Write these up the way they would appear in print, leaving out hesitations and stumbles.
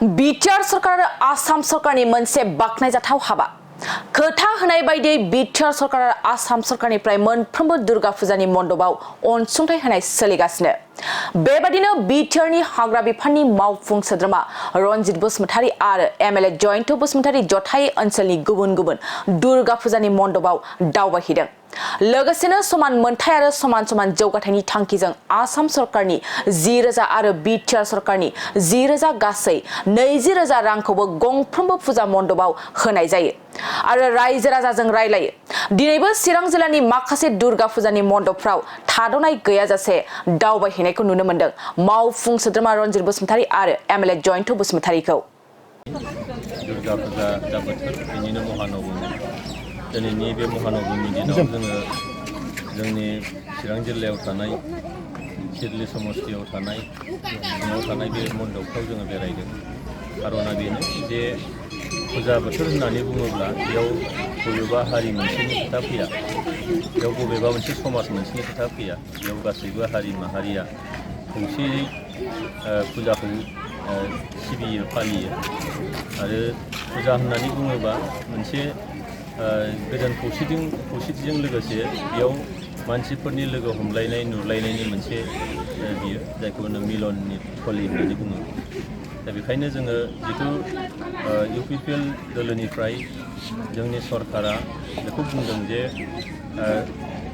BTR सरकार आसाम सरकारनि मोनसे बाखनायजाथाव हाबा खोथा होनाय बायदियै बिटिआर सरकार आसाम सरकारनिफ्राय मोनफ्रोमबो दुर्गा फुजानि मण्डपआव अनसुंथाइ होनाय सोलिगासिनो बेबादिनो बिटिआरनि हाग्रा बिफाननि मावफुं सोद्रोमा रनजित बसुमतारी आरो एमएलए जयन्त बसुमतारी जथाय ओनसोलनि गुबुन गुबुन दुर्गा फुजानि मण्डपआव दावबायहैदों लोगोसेनो समान मोनथाय आरो समान समान जौगाथायनि थांखिजों आसाम सरकारनि 10,000 आरो बिटिआर सरकारनि 10,000 गासै 20,000 रांखौबो गंफ्रोमबो फुजा मण्डपआव होनाय जायो आरो रायजो राजाजों रायलायो दिनैबो चिरां जिल्लानि माखासे दुर्गा फुजानि मण्डपफ्राव थाद'नाय गैयाजासे दावबायहैनायखौ नुनो मोन्दों मावफुं सोद्रोमा रनजित बसुमतारी आरो एमएलए जयन्त बसुमतारीखौ दुर्गा फुजा दा बोथोर बेनिनो महानबमी दिनैनि बे महानबमी दिनाव जोङो जोंनि चिरां जिल्लायाव थानाय सिडली समस्तियाव थानाय सिङाव थानाय बे मण्डपफ्राव जोङो बेरायदों खार'ना बेनो जे फुजा बोथोर होननानै बुङोब्ला बेयाव बबेबा हारि मोनसेनि खोथा फैया बेयाव बबेबा मोनसे समाज मोनसेनि खोथा फैया बेयाव गासैबो हारि माहारिया खौसेयै फुजाखौ सिबियो फालियो आरो फुजा होननानै बुङोबा मोनसे गोजोन खौसेथिजों लोगोसे बेयाव मानसिफोरनि लोगो हमलायनाय नुलायनायनि मोनसे बियो जायखौ होनो मिलननि थलि होननानै बुङो दा बेखायनो जोङो जिथु इउपिपिएल दोलोनिफ्राय जोंनि सरकारा बेखौ बुंदों जे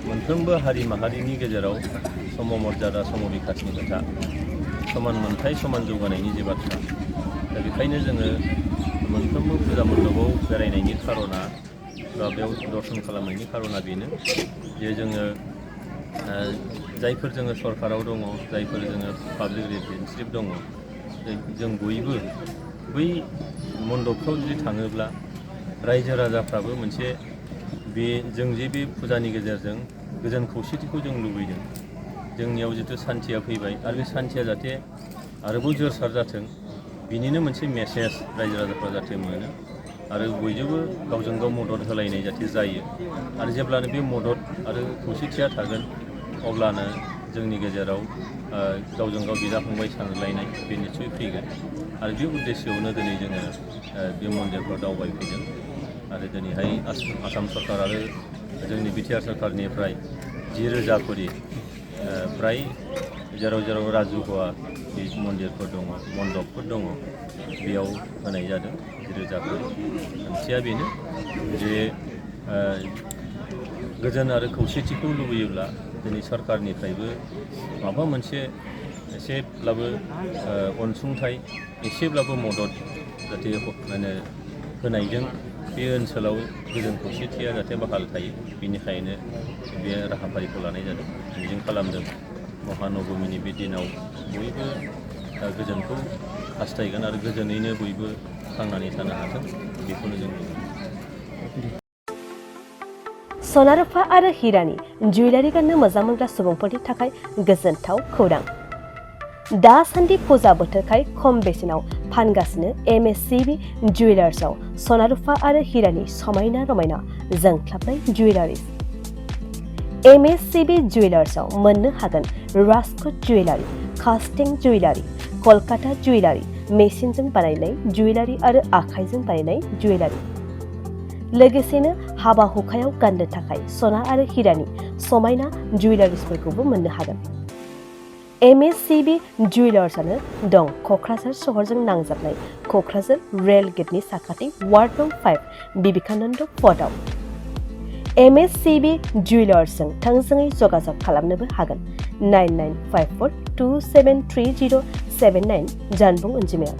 मोनफ्रोमबो हारि माहारिनि गेजेराव सममर्यादा समबिखासनि खोथा समान मोनथाय समान जौगानायनि जे बाथ्रा दा बेखायनो जोङो मोनफ्रोमबो फुजा मण्डपआव बेरायनायनि खार'ना बा बेयाव दर्शन खालामनायनि खार'ना बेनो जे जोङो जायफोर जोङो सरकाराव दङ जायफोर जोङो पाब्लिक रिप्रेजेन्टेटिभ दङ जों बयबो बै मण्डपफ्राव जुदि थाङोब्ला रायजो राजाफ्राबो मोनसे बे जों जे बे फुजानि गेजेरजों गोजोन खौसेथिखौ जों लुबैदों जोंनियाव जिथु सान्थिया फैबाय आरो बे सान्थिया जाहाथे आरोबाव जोरसार जाथों बिनिनो मोनसे मेसेज रायजो राजाफ्रा जाहाथे मोनो आरो बयजोंबो गावजों गाव मदद होलायनाय जाहाथे जायो आरो जेब्लानो बे मदद आरो खौसेथिया थागोन अब्लानो जोंनि गेजेराव गावजों गाव बिदा फंबाय सानलायनाय बे निस्सय फैगोन आरो बे उद्देश्यआवनो दिनै जोङो बे मन्दिरफ्राव दावबायफैदों आरो दिनैहाय आसाम सरकार आरो जोंनि बिटिआर सरकारनिफ्राय 10,000 करि फ्राय जेराव जेराव राजुहुवा बे मन्दिरफोर दङ मण्डपफोर दङ बेयाव होनाय जादों 10,000 करि ओंथिया बेनो जे गोजोन आरो खौसेथिखौ लुबैयोब्ला दिनै सरकारनिफ्रायबो माबा मोनसे एसेब्लाबो अनसुंथाइ एसेब्लाबो मदद जाहाथे माने होनायजों बे ओनसोलाव गोजोन खौसेथिया जाहाथे बहाल थायो बेनिखायनो बे राहाफारिखौ लानाय जादों मिजिं खालामदों महानबमीनि बे दिनाव बयबो गोजोनखौ हास्थायगोन आरो गोजोनैनो बयबो थांनानै थानो हाथों बेखौनो जों लुबैयो सना रुफा आरो हिरानि जुवेलारि गाननो मोजां मोनग्रा सुबुंफोरनि थाखाय गोजोनथाव खौरां दासान्दि फुजा बोथोरखाय खम बेसेनाव फानगासिनो एमएससिबि जुवेलार्सआव सना रुफा आरो हिरानि समायना रमायना जोंख्लाबनाय जुवेलारिज एमएससिबि जुवेलार्सआव मोननो हागोन राजकोट जुवेलारि कास्टिं जुवेलारि कलकाता जुवेलारि मेसिनजों बानायनाय जुवेलारि आरो आखाइजों बानायनाय जुवेलारि लोगोसेनो हाबा हुखायाव गाननो थाखाय सना आरो हिरानि समायना जुवेलारिसफोरखौबो मोननो हागोन एमएससिबि जुवेलार्सआनो दं क'क्राझार सहरजों नांजाबनाय क'क्राझार रेल गेटनि साखाथि वार्ड नं 5 बिबेकानन्द पथआव एमएससिबि जुवेलार्सजों थोंजोङै जगाजग खालामनोबो हागोन 9954273079 जानबुं अनजिमायाव